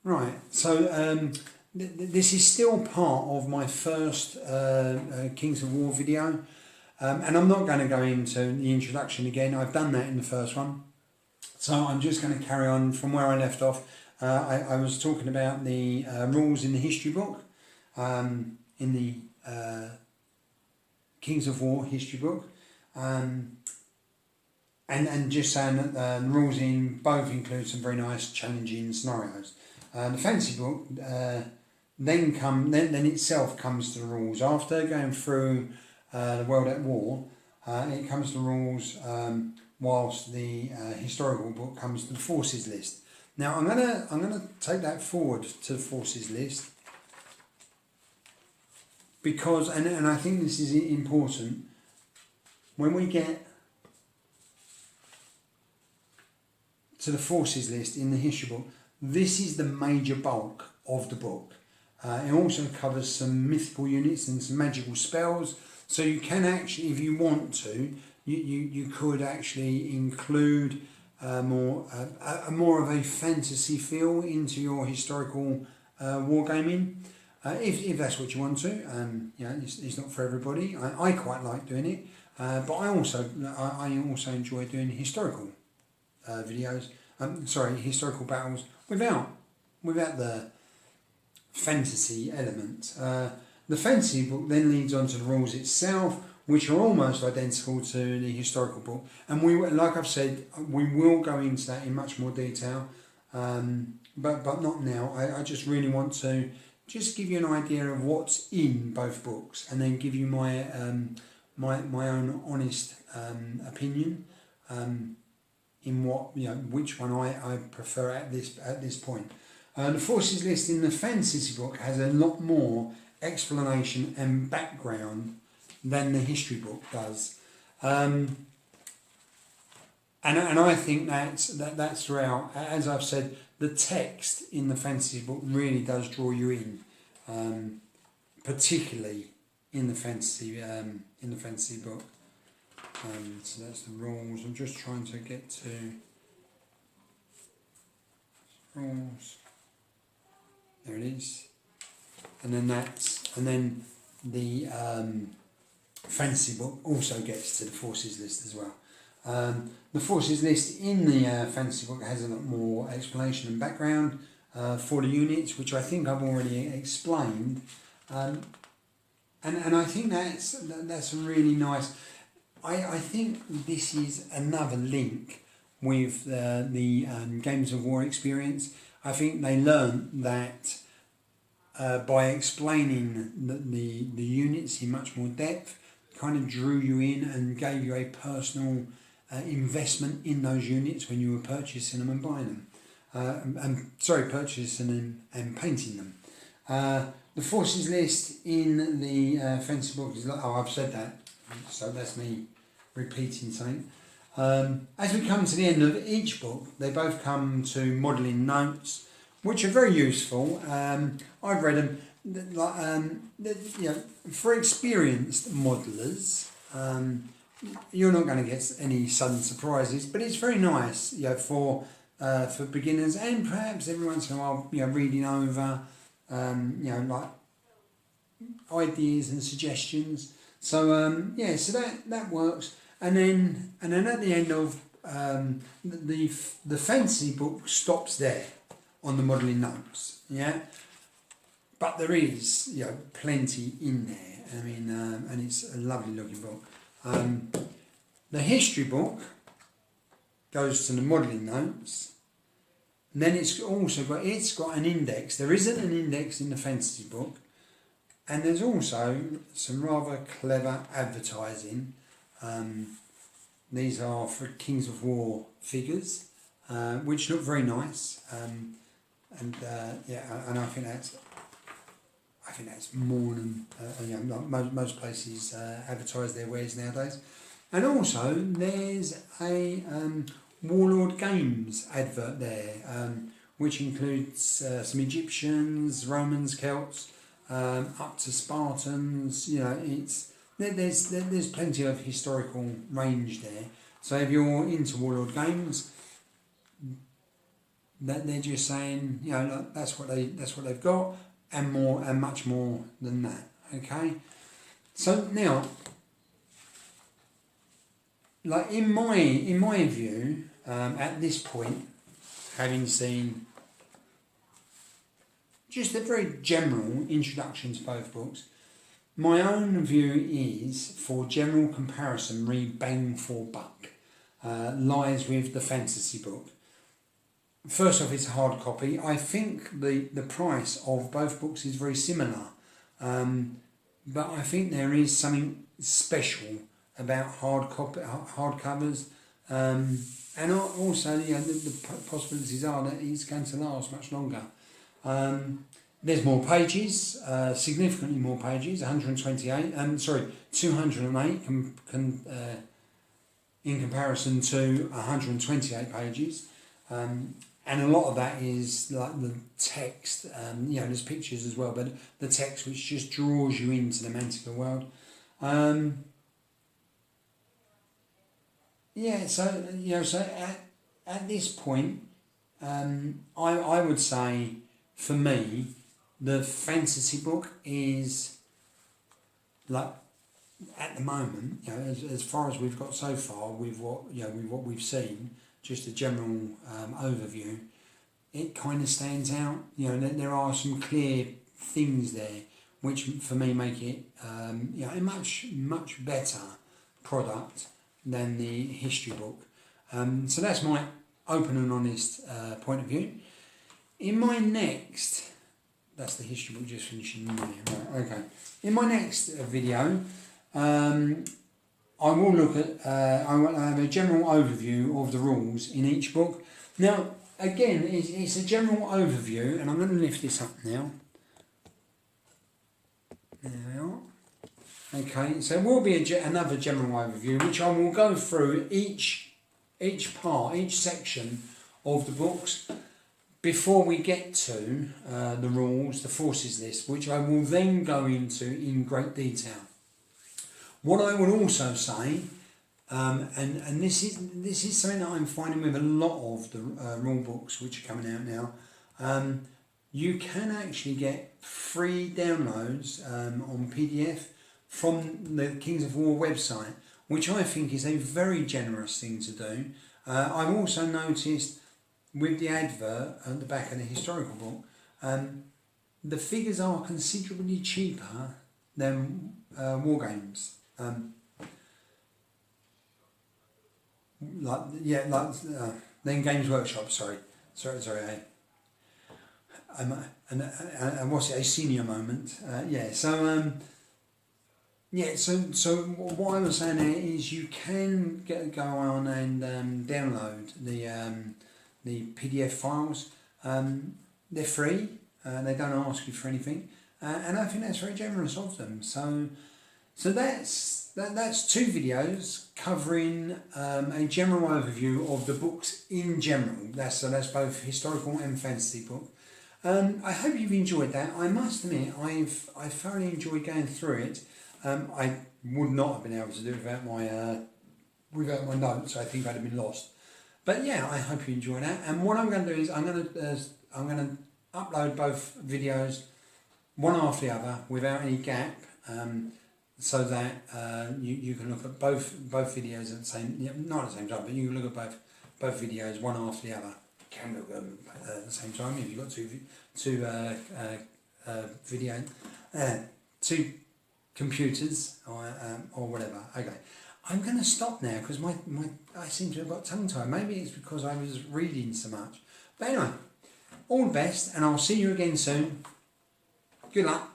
Right, so this is still part of my first Kings of War video, and I'm not going to go into the introduction again. I've done that in the first one, so I'm just going to carry on from where I left off. I was talking about the rules in the history book, in the Kings of War history book, and just saying that the rules in both include some very nice challenging scenarios. The fantasy book then itself comes to the rules. After going through the World at War, it comes to the rules, whilst the historical book comes to the forces list. Now I'm gonna take that forward to the forces list because and I think this is important when we get to the forces list in the history book. This is the major bulk of the book. It also covers some mythical units and some magical spells. So you can actually, if you want to, you could actually include more of a fantasy feel into your historical wargaming. If that's what you want to. It's not for everybody. I quite like doing it, but I also enjoy doing historical videos. Historical battles without the fantasy element. The fantasy book then leads on to the rules itself, which are almost identical to the historical book. And like I've said, we will go into that in much more detail, but not now. I just really want to just give you an idea of what's in both books, and then give you my my own honest opinion. In which one I prefer at this point. The forces list in the fantasy book has a lot more explanation and background than the history book does, and I think that's throughout. As I've said, the text in the fantasy book really does draw you in, particularly in the fantasy book. So that's the rules. I'm just trying to get to rules. There it is. And then the fantasy book also gets to the forces list as well. The forces list in the fantasy book has a lot more explanation and background for the units, which I think I've already explained. And I think that's really nice. I think this is another link with the Games of War experience. I think they learned that by explaining the units in much more depth, kind of drew you in and gave you a personal investment in those units when you were purchasing them and buying them. Purchasing them and painting them. The forces list in the fantasy book is I've said that, so that's me repeating something. As we come to the end of each book, they both come to modelling notes, which are very useful. I've read them. For experienced modellers, you're not going to get any sudden surprises, but it's very nice, for beginners, and perhaps every once in a while, reading over, like ideas and suggestions. So so that works. And then at the end of the fantasy book stops there on the modelling notes. Yeah, but there is plenty in there. I mean, and it's a lovely looking book. The history book goes to the modelling notes. And then it's got an index. There isn't an index in the fantasy book, and there's also some rather clever advertising. These are for Kings of War figures, which look very nice, and I think that's more than most places advertise their wares nowadays. And also there's a Warlord Games advert there, which includes some Egyptians, Romans, Celts, up to Spartans. There's plenty of historical range there. So if you're into Warlord Games, that they're just saying, you know, look, that's what they've got, and more and much more than that. Okay, so now, like in my view, at this point, having seen just a very general introduction to both books, my own view is, for general comparison, read Bang for Buck, lies with the fantasy book. First off, it's a hard copy. I think the price of both books is very similar, but I think there is something special about hardcovers, and also, you know, the possibilities are that it's going to last much longer. There's more pages, significantly more pages, 208 in comparison to 128 pages. And a lot of that is like the text, you know, there's pictures as well, but the text which just draws you into the Mantica world. Yeah, so, you know, so at this point, I would say, for me, the fantasy book is, like, at the moment, you know, as far as we've got so far with what we've seen, just a general overview, it kind of stands out. You know, there are some clear things there which for me make it you know, a much better product than the history book. So that's my open and honest point of view. In my next, that's the history book just finishing there, right, okay. In my next video, I will look at, I will have a general overview of the rules in each book. Now, again, it's a general overview, and I'm going to lift this up now. There we are. Okay, so it will be another general overview, which I will go through each section of the books before we get to the rules, the forces list, which I will then go into in great detail. What I would also say, and this is something that I'm finding with a lot of the rule books which are coming out now, you can actually get free downloads on PDF from the Kings of War website, which I think is a very generous thing to do. I've also noticed with the advert at the back of the historical book, the figures are considerably cheaper than war games. Then Games Workshop. Sorry. And what's it? A senior moment. So what I was saying there is you can go on and download the PDF files. They're free. They don't ask you for anything, and I think that's very generous of them. So that's two videos covering a general overview of the books in general. That's both historical and fantasy book. I hope you've enjoyed that. I must admit, I thoroughly enjoyed going through it. I would not have been able to do it without my notes. I think I'd have been lost. But yeah, I hope you enjoy that. And what I'm going to do is I'm going to upload both videos one after the other without any gap. So that you can look at both videos at the same, not at the same time, but you can look at both videos one after the other. You can look at them at the same time if you've got two computers or whatever. Okay, I'm going to stop now because I seem to have got tongue tied. Maybe it's because I was reading so much. But anyway, all the best, and I'll see you again soon. Good luck.